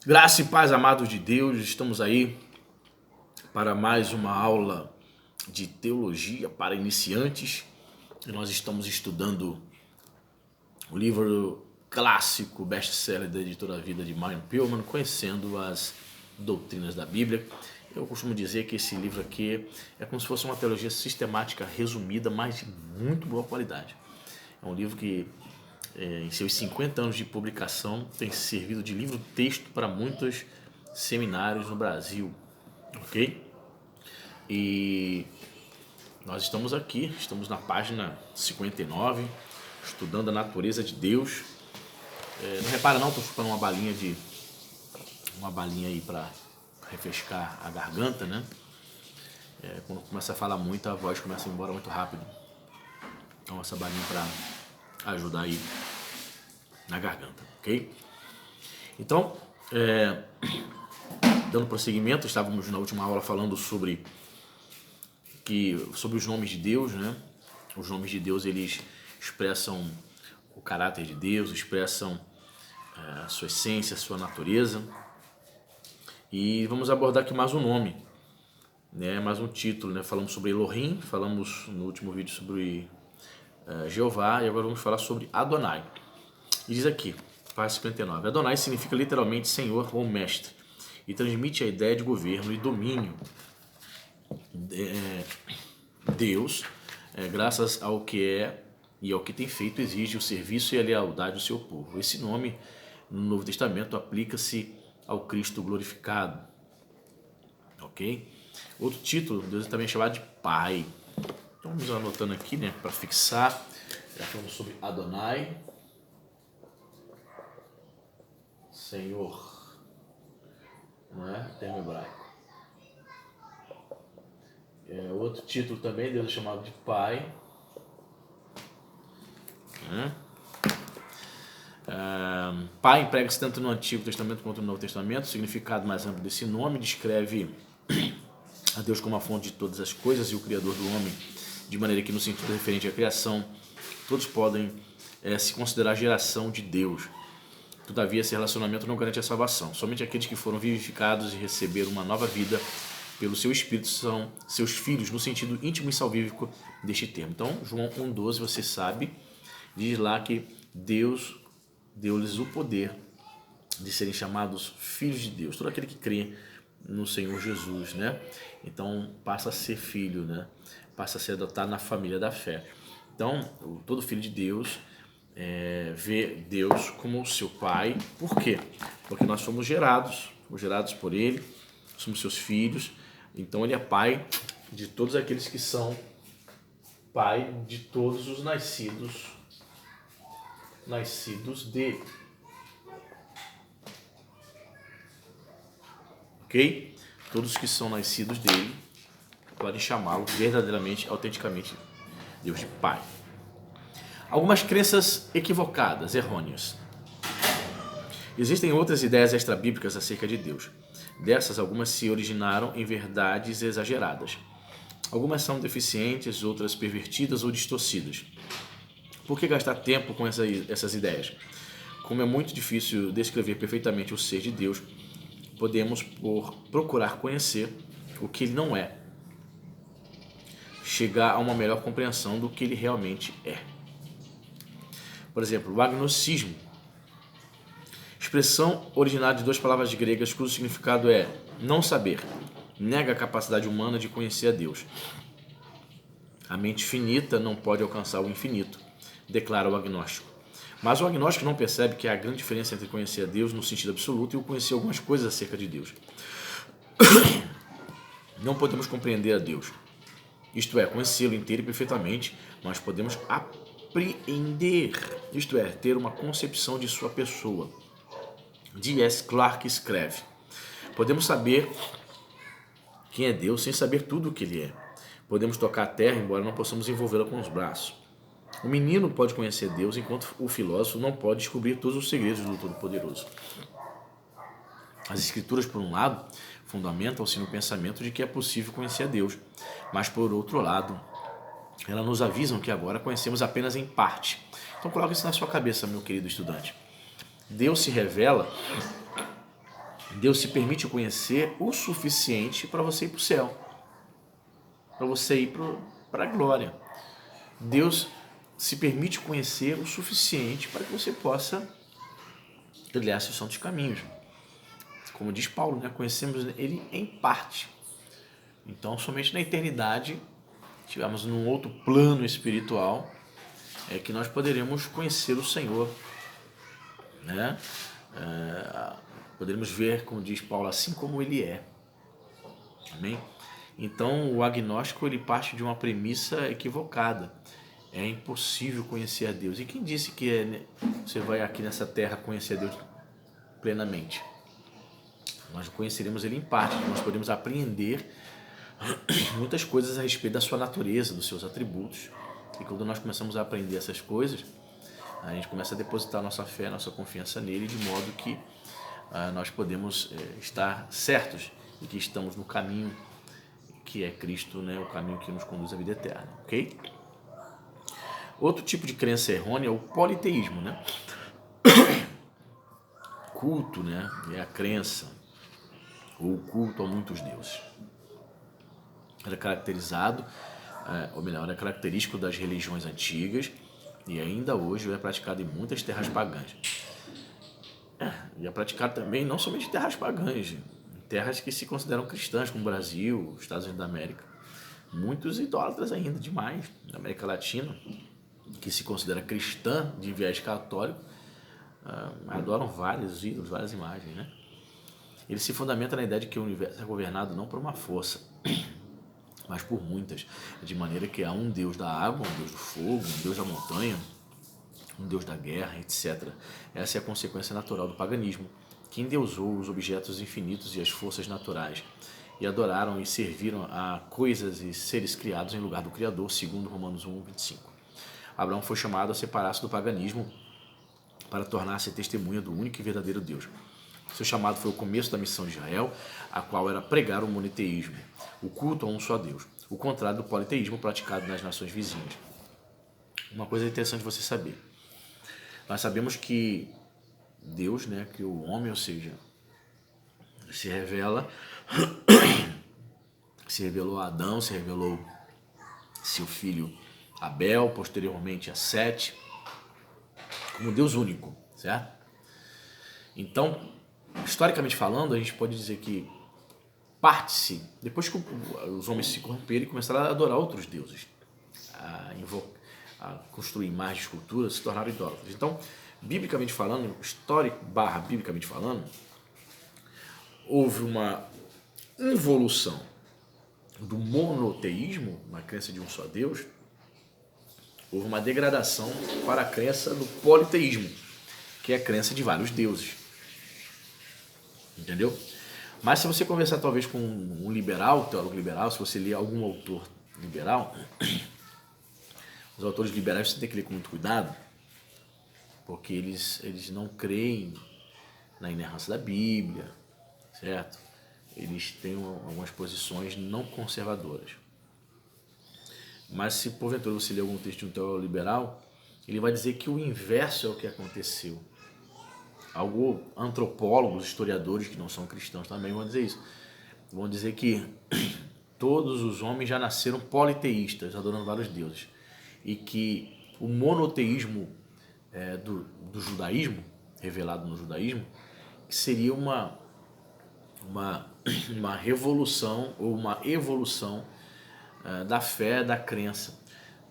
Graça e paz, amados de Deus, estamos aí para mais uma aula de teologia para iniciantes. E nós estamos estudando o livro clássico, best-seller da editora Vida de Brian Pillman, conhecendo as doutrinas da Bíblia. Eu costumo dizer que esse livro aqui é como se fosse uma teologia sistemática resumida, mas de muito boa qualidade. É um livro que em seus 50 anos de publicação, tem servido de livro-texto para muitos seminários no Brasil, ok? E nós estamos aqui, estamos na página 59, estudando a natureza de Deus. Não repara não, estou chupando uma balinha aí para refrescar a garganta, né? Quando começa a falar muito, a voz começa a ir embora muito rápido. Então essa balinha para ajudar aí na garganta, ok? Então, dando prosseguimento, estávamos na última aula falando sobre os nomes de Deus, né? Os nomes de Deus, eles expressam o caráter de Deus, expressam a sua essência, a sua natureza. E vamos abordar aqui mais um nome, né? Mais um título, né? Falamos sobre Elohim, falamos no último vídeo sobre Jeová, e agora vamos falar sobre Adonai. E diz aqui, página 59, Adonai significa literalmente Senhor ou Mestre, e transmite a ideia de governo e domínio. Deus, graças ao que é e ao que tem feito, exige o serviço e a lealdade do seu povo. Esse nome, no Novo Testamento, aplica-se ao Cristo glorificado. Ok? Outro título, Deus é também chamado de Pai. Então vamos anotando aqui, né, para fixar. Já falamos sobre Adonai, Senhor, não é? Termo hebraico. Outro título também, Deus é chamado de Pai. Pai emprega-se tanto no Antigo Testamento quanto no Novo Testamento. O significado mais amplo desse nome descreve a Deus como a fonte de todas as coisas e o Criador do homem, de maneira que no sentido referente à criação, todos podem se considerar geração de Deus. Todavia, esse relacionamento não garante a salvação. Somente aqueles que foram vivificados e receberam uma nova vida pelo seu Espírito são seus filhos, no sentido íntimo e salvífico deste termo. Então, João 1,12, você sabe, diz lá que Deus deu-lhes o poder de serem chamados filhos de Deus. Todo aquele que crê no Senhor Jesus, né? Então, passa a ser filho, né? Passa a ser adotado na família da fé. Então, todo filho de Deus vê Deus como o seu pai. Por quê? Porque nós fomos gerados por ele, somos seus filhos. Então ele é pai de todos aqueles que são pai de todos os nascidos dele. Ok? Todos que são nascidos dele podem chamá-lo verdadeiramente, autenticamente, Deus de Pai. Algumas crenças equivocadas, errôneas. Existem outras ideias extrabíblicas acerca de Deus. Dessas, algumas se originaram em verdades exageradas. Algumas são deficientes, outras pervertidas ou distorcidas. Por que gastar tempo com essas ideias? Como é muito difícil descrever perfeitamente o ser de Deus, podemos procurar conhecer o que ele não é, chegar a uma melhor compreensão do que ele realmente é. Por exemplo, o agnosticismo, expressão originária de duas palavras gregas cujo significado é não saber, nega a capacidade humana de conhecer a Deus. A mente finita não pode alcançar o infinito, declara o agnóstico. Mas o agnóstico não percebe que há grande diferença entre conhecer a Deus no sentido absoluto e o conhecer algumas coisas acerca de Deus. Não podemos compreender a Deus, isto é, conhecê-lo inteiro e perfeitamente, mas podemos apreender, isto é, ter uma concepção de sua pessoa. D.S. Clarke escreve: podemos saber quem é Deus sem saber tudo o que ele é. Podemos tocar a terra, embora não possamos envolvê-la com os braços. O menino pode conhecer Deus, enquanto o filósofo não pode descobrir todos os segredos do Todo-Poderoso. As Escrituras, por um lado, fundamentam-se no pensamento de que é possível conhecer a Deus, mas, por outro lado, elas nos avisam que agora conhecemos apenas em parte. Então, coloque isso na sua cabeça, meu querido estudante. Deus se revela Deus se permite conhecer o suficiente para você ir para o céu, para você ir para a glória. Deus se permite conhecer o suficiente para que você possa trilhar seus santos caminhos. Como diz Paulo, né? Conhecemos ele em parte. Então, somente na eternidade, estivermos num outro plano espiritual, é que nós poderemos conhecer o Senhor, né? Poderemos ver, como diz Paulo, assim como ele é. Amém? Então, o agnóstico ele parte de uma premissa equivocada. É impossível conhecer a Deus. E quem disse que você vai aqui nessa terra conhecer a Deus plenamente? Nós conheceremos ele em parte. Nós podemos apreender muitas coisas a respeito da sua natureza, dos seus atributos. E quando nós começamos a aprender essas coisas, a gente começa a depositar nossa fé, nossa confiança nele, de modo que nós podemos estar certos de que estamos no caminho que é Cristo, né? O caminho que nos conduz à vida eterna, ok? Outro tipo de crença errônea é o politeísmo, né? Culto, né? É a crença ou culto a muitos deuses. Era caracterizado, ou melhor, é característico das religiões antigas e ainda hoje é praticado em muitas terras pagãs. E é praticado também não somente em terras pagãs, em terras que se consideram cristãs, como o Brasil, Estados Unidos da América. Muitos idólatras ainda, demais, na América Latina, que se considera cristã de viés católico, adoram vários ídolos, várias imagens, né? Ele se fundamenta na ideia de que o universo é governado não por uma força, mas por muitas, de maneira que há um Deus da água, um Deus do fogo, um Deus da montanha, um Deus da guerra, etc. Essa é a consequência natural do paganismo, que endeusou os objetos infinitos e as forças naturais, e adoraram e serviram a coisas e seres criados em lugar do Criador, segundo Romanos 1:25. Abraão foi chamado a separar-se do paganismo para tornar-se testemunha do único e verdadeiro Deus. Seu chamado foi o começo da missão de Israel, a qual era pregar o monoteísmo, o culto a um só Deus, o contrário do politeísmo praticado nas nações vizinhas. Uma coisa interessante você saber. Nós sabemos que Deus, né, criou o homem, ou seja, se revelou a Adão, se revelou seu filho Abel, posteriormente a Sete, como Deus único, certo? Então, historicamente falando, a gente pode dizer que parte-se, depois que os homens se corromperam e começaram a adorar outros deuses, a construir imagens, esculturas, se tornaram idólatras. Então, biblicamente falando, biblicamente falando, houve uma involução do monoteísmo, uma crença de um só Deus, houve uma degradação para a crença do politeísmo, que é a crença de vários deuses. Entendeu? Mas se você conversar talvez com um liberal, teólogo liberal, se você ler algum autor liberal, os autores liberais você tem que ler com muito cuidado, porque eles não creem na inerrância da Bíblia, certo? Eles têm algumas posições não conservadoras. Mas se porventura você ler algum texto de um teólogo liberal, ele vai dizer que o inverso é o que aconteceu. Antropólogos, historiadores que não são cristãos também vão dizer isso. Vão dizer que todos os homens já nasceram politeístas, adorando vários deuses. E que o monoteísmo do judaísmo, revelado no judaísmo, seria uma revolução ou uma evolução da fé, da crença,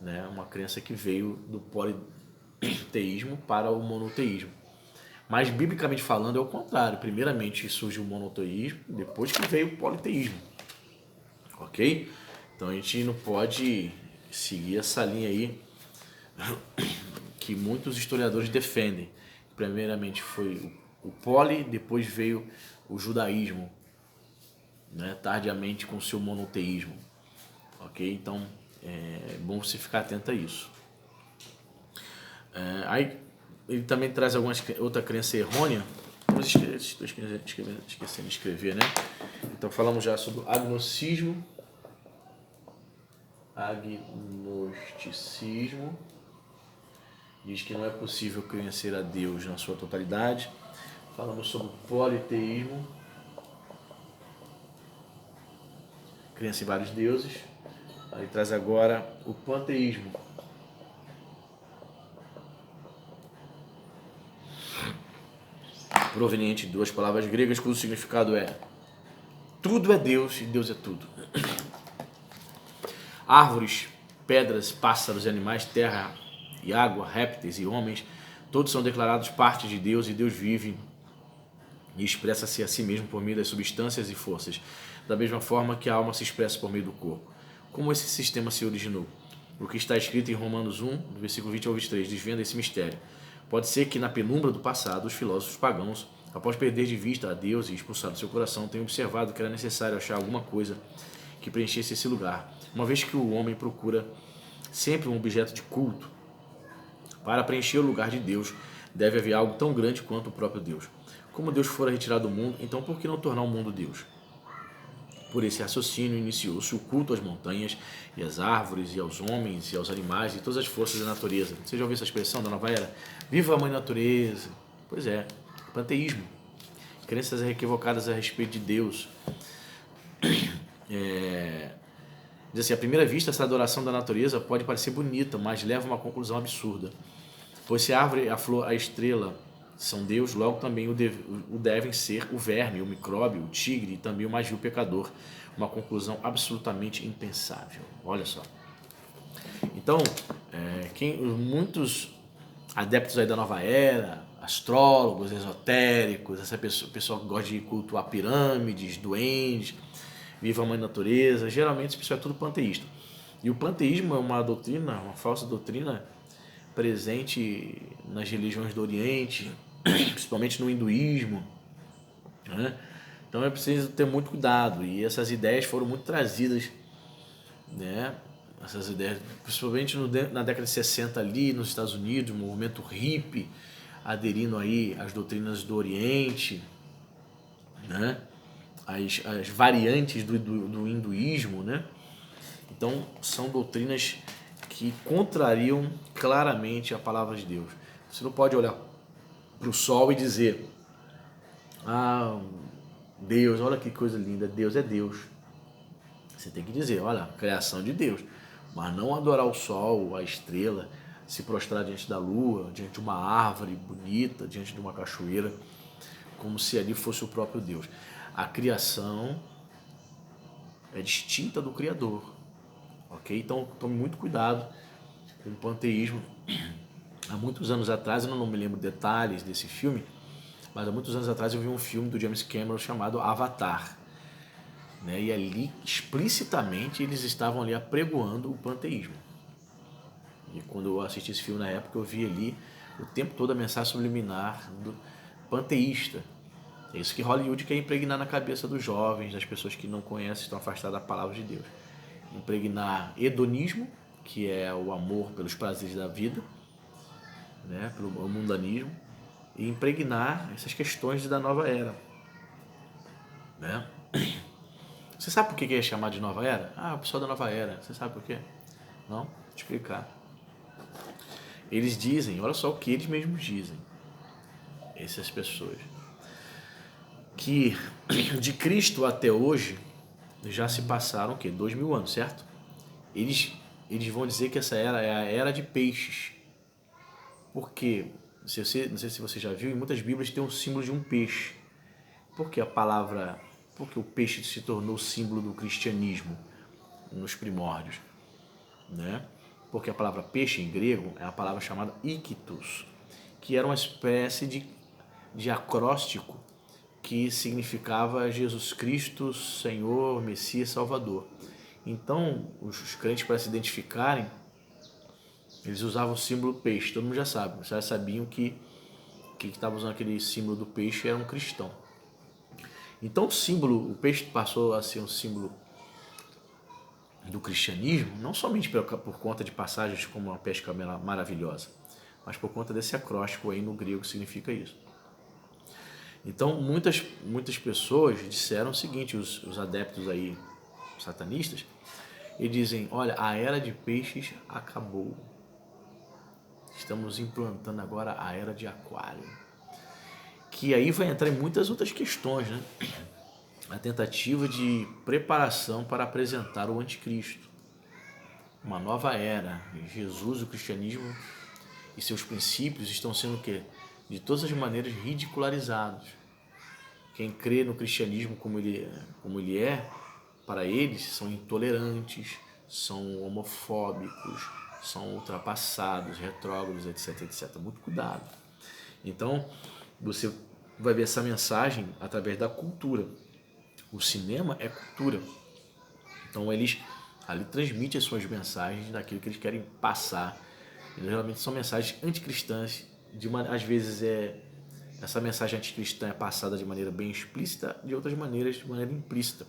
né? Uma crença que veio do politeísmo para o monoteísmo. Mas, biblicamente falando, é o contrário. Primeiramente surgiu o monoteísmo, depois que veio o politeísmo. Ok? Então a gente não pode seguir essa linha aí que muitos historiadores defendem. Primeiramente foi o poli, depois veio o judaísmo, né? Tardiamente com o seu monoteísmo. Ok? Então é bom você ficar atento a isso. Aí ele também traz outra crença errônea. Estou esquecendo de escrever, né? Então falamos já sobre o agnosticismo. Diz que não é possível conhecer a Deus na sua totalidade. Falamos sobre o politeísmo. crença em vários deuses. Aí traz agora o panteísmo. Proveniente de duas palavras gregas, cujo significado é tudo é Deus e Deus é tudo. Árvores, pedras, pássaros e animais, terra e água, répteis e homens, todos são declarados parte de Deus e Deus vive e expressa-se a si mesmo por meio das substâncias e forças, da mesma forma que a alma se expressa por meio do corpo. Como esse sistema se originou? O que está escrito em Romanos 1, do versículo 20 ao 23, desvenda esse mistério. Pode ser que na penumbra do passado, os filósofos pagãos, após perder de vista a Deus e expulsar do seu coração, tenham observado que era necessário achar alguma coisa que preenchesse esse lugar, uma vez que o homem procura sempre um objeto de culto. Para preencher o lugar de Deus, deve haver algo tão grande quanto o próprio Deus. Como Deus fora retirado do mundo, então por que não tornar o mundo Deus? Por esse raciocínio iniciou-se o culto às montanhas e às árvores e aos homens e aos animais e todas as forças da natureza. Você já ouviu essa expressão da nova era? Viva a mãe natureza! Pois é, panteísmo. Crenças equivocadas a respeito de Deus. Diz assim, à primeira vista, essa adoração da natureza pode parecer bonita, mas leva a uma conclusão absurda. Pois se a árvore, a flor, a estrela são Deus, logo também o devem ser o verme, o micróbio, o tigre e também o mais vil pecador. Uma conclusão absolutamente impensável. Olha só. Então, muitos adeptos aí da nova era, astrólogos, esotéricos, essa pessoa que gosta de cultuar pirâmides, duendes, viva a mãe natureza, geralmente esse pessoal é tudo panteísta. E o panteísmo é uma doutrina, uma falsa doutrina presente nas religiões do Oriente, principalmente no hinduísmo, né? Então é preciso ter muito cuidado, e essas ideias foram muito trazidas, né? Essas ideias, principalmente na década de 60 ali nos Estados Unidos, o movimento hippie, aderindo aí às doutrinas do Oriente, né? As variantes do hinduísmo, né? Então são doutrinas que contrariam claramente a palavra de Deus. Você não pode olhar para o sol e dizer: ah, Deus, olha que coisa linda, Deus é Deus. Você tem que dizer: olha, criação de Deus. Mas não adorar o sol, a estrela, se prostrar diante da lua, diante de uma árvore bonita, diante de uma cachoeira, como se ali fosse o próprio Deus. A criação é distinta do Criador, ok? Então tome muito cuidado com o panteísmo. Há muitos anos atrás, eu não me lembro detalhes desse filme, mas há muitos anos atrás eu vi um filme do James Cameron chamado Avatar, né? E ali explicitamente eles estavam ali apregoando o panteísmo. E quando eu assisti esse filme na época, eu vi ali o tempo todo a mensagem subliminar do panteísta. É isso que Hollywood quer impregnar na cabeça dos jovens, das pessoas que não conhecem, estão afastadas da palavra de Deus. Impregnar hedonismo, que é o amor pelos prazeres da vida, né, pelo mundanismo, e impregnar essas questões da nova era, né? Você sabe por que é chamado de nova era? Ah, o pessoal da nova era. Você sabe por quê? Não? Vou te explicar. Eles dizem, olha só o que eles mesmos dizem, essas pessoas, que de Cristo até hoje já se passaram o quê? 2000 anos, certo? Eles vão dizer que essa era é a era de peixes. Por quê? Não sei se você já viu, em muitas bíblias tem um símbolo de um peixe. Por que o peixe se tornou símbolo do cristianismo nos primórdios, né? Porque a palavra peixe em grego é a palavra chamada iktos, que era uma espécie de acróstico que significava Jesus Cristo, Senhor, Messias, Salvador. Então, os crentes, para se identificarem, eles usavam o símbolo peixe. Todo mundo já sabe, já sabiam que estava usando aquele símbolo do peixe era um cristão. Então o peixe passou a ser um símbolo do cristianismo, não somente por conta de passagens como uma pesca maravilhosa, mas por conta desse acróstico aí no grego que significa isso. Então muitas pessoas disseram o seguinte, os adeptos aí satanistas, e dizem: olha, a era de peixes acabou. Estamos implantando agora a era de aquário. Que aí vai entrar em muitas outras questões, né? a tentativa de preparação para apresentar o anticristo. Uma nova era. Jesus, o cristianismo e seus princípios estão sendo o quê? De todas as maneiras ridicularizados. Quem crê no cristianismo como ele é, para eles, são intolerantes, são homofóbicos, são ultrapassados, retrógrados, etc, etc. Muito cuidado. Então, você vai ver essa mensagem através da cultura. O cinema é cultura. Então, eles ali transmitem as suas mensagens daquilo que eles querem passar. E, geralmente são mensagens anticristãs. Às vezes essa mensagem anticristã é passada de maneira bem explícita, de outras maneiras de maneira implícita.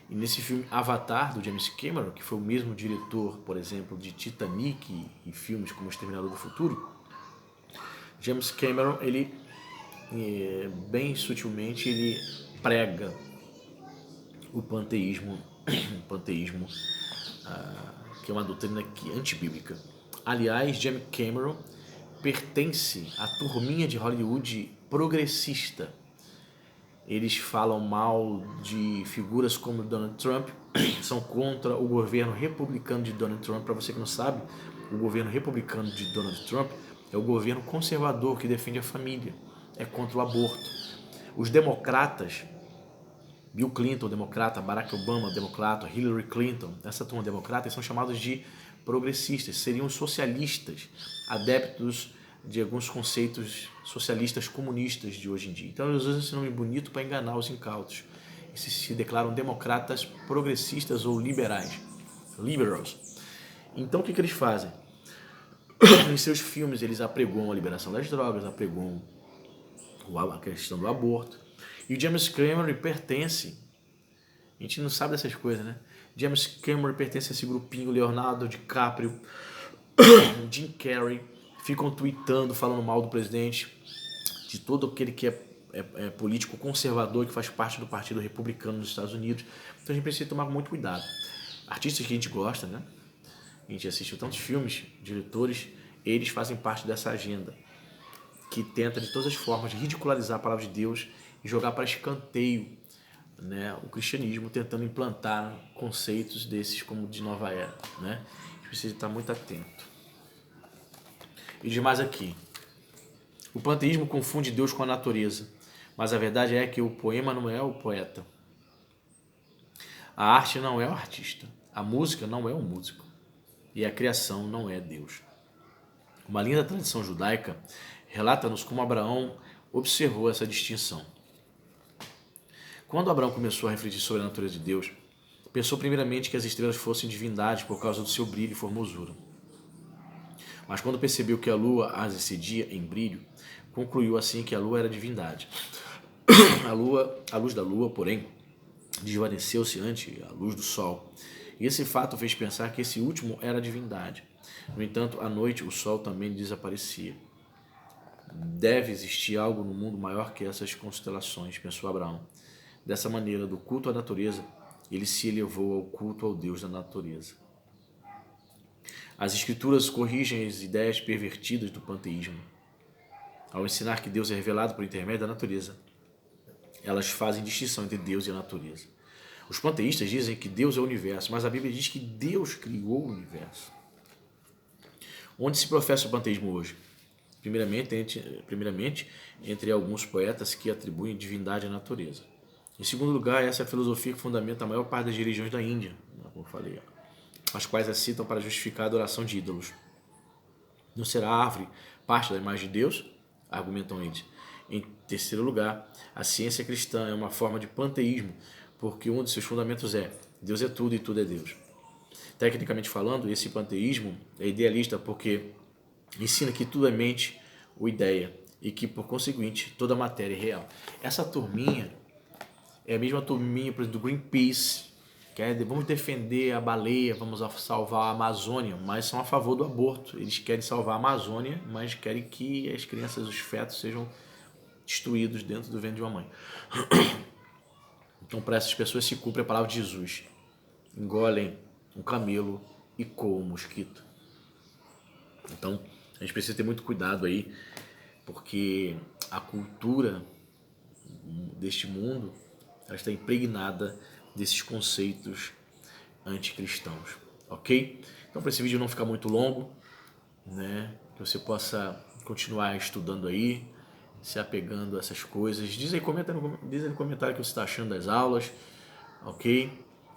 E nesse filme Avatar, do James Cameron, que foi o mesmo diretor, por exemplo, de Titanic e filmes como O Exterminador do Futuro, James Cameron, ele bem sutilmente, ele prega o panteísmo, que é uma doutrina antibíblica. Aliás, James Cameron pertence à turminha de Hollywood progressista. Eles falam mal de figuras como Donald Trump, são contra o governo republicano de Donald Trump. Para você que não sabe, o governo republicano de Donald Trump é o governo conservador que defende a família, é contra o aborto. Os democratas, Bill Clinton, democrata, Barack Obama, democrata, Hillary Clinton, essa turma democrata, são chamados de progressistas, seriam os socialistas, adeptos de alguns conceitos socialistas comunistas de hoje em dia. Então eles usam esse nome bonito para enganar os incautos. E se declaram democratas progressistas ou liberais. Liberals. Então o que eles fazem? Em seus filmes eles apregoam a liberação das drogas, apregoam a questão do aborto. E o James Cameron pertence, a gente não sabe dessas coisas, né? James Cameron pertence a esse grupinho, Leonardo DiCaprio, Jim Carrey, ficam tweetando, falando mal do presidente, de todo aquele que é político conservador, que faz parte do Partido Republicano nos Estados Unidos. Então a gente precisa tomar muito cuidado. Artistas que a gente gosta, né? A gente assistiu tantos filmes, diretores, eles fazem parte dessa agenda, que tenta de todas as formas ridicularizar a palavra de Deus e jogar para escanteio, né, o cristianismo, tentando implantar conceitos desses como de nova era, né? A gente precisa estar muito atento. E diz mais aqui: o panteísmo confunde Deus com a natureza, mas a verdade é que o poema não é o poeta, a arte não é o artista, a música não é o músico e a criação não é Deus. Uma linda tradição judaica relata-nos como Abraão observou essa distinção. Quando Abraão começou a refletir sobre a natureza de Deus, pensou primeiramente que as estrelas fossem divindades por causa do seu brilho e formosura. Mas quando percebeu que a lua as excedia em brilho, concluiu assim que a lua era divindade. A luz da lua, porém, desvaneceu-se ante a luz do sol, e esse fato fez pensar que esse último era divindade. No entanto, à noite o sol também desaparecia. Deve existir algo no mundo maior que essas constelações, pensou Abraão. Dessa maneira, do culto à natureza, ele se elevou ao culto ao Deus da natureza. As escrituras corrigem as ideias pervertidas do panteísmo. Ao ensinar que Deus é revelado por intermédio da natureza, elas fazem distinção entre Deus e a natureza. Os panteístas dizem que Deus é o universo, mas a Bíblia diz que Deus criou o universo. Onde se professa o panteísmo hoje? Primeiramente, entre alguns poetas que atribuem divindade à natureza. Em segundo lugar, essa é a filosofia que fundamenta a maior parte das religiões da Índia, como eu falei, as quais a citam para justificar a adoração de ídolos. Não será a árvore parte da imagem de Deus? Argumentam eles. Em terceiro lugar, a ciência cristã é uma forma de panteísmo, porque um de seus fundamentos é Deus é tudo e tudo é Deus. Tecnicamente falando, esse panteísmo é idealista porque ensina que tudo é mente ou ideia e que, por conseguinte, toda matéria é real. Essa turminha é a mesma turminha, por exemplo, do Greenpeace, que é vamos defender a baleia, vamos salvar a Amazônia, mas são a favor do aborto. Eles querem salvar a Amazônia, mas querem que as crianças, os fetos, sejam destruídos dentro do ventre de uma mãe. Então, para essas pessoas se cumpre a palavra de Jesus. Engolem um camelo e coam um mosquito. Então, a gente precisa ter muito cuidado aí, porque a cultura deste mundo ela está impregnada desses conceitos anticristãos, ok? Então, para esse vídeo não ficar muito longo, né, que você possa continuar estudando aí, se apegando a essas coisas. Diz aí no comentário o que você está achando das aulas, ok?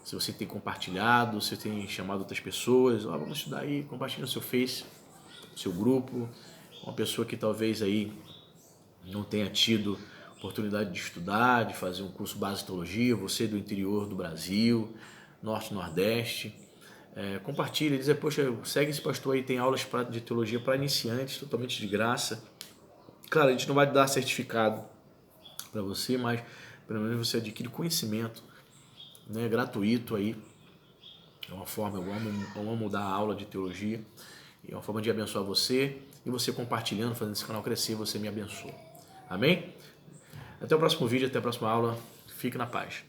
Se você tem compartilhado, se tem chamado outras pessoas, vamos estudar aí, compartilha no seu Face, no seu grupo, uma pessoa que talvez aí não tenha tido oportunidade de estudar, de fazer um curso base de teologia, você do interior do Brasil, norte, nordeste, compartilha, diz, poxa, segue esse pastor aí, tem aulas de teologia para iniciantes, totalmente de graça. Claro, a gente não vai dar certificado para você, mas pelo menos você adquire conhecimento, né, gratuito aí. É uma forma, eu amo dar aula de teologia, é uma forma de abençoar você, e você compartilhando, fazendo esse canal crescer, você me abençoa. Amém? Até o próximo vídeo, até a próxima aula. Fique na paz.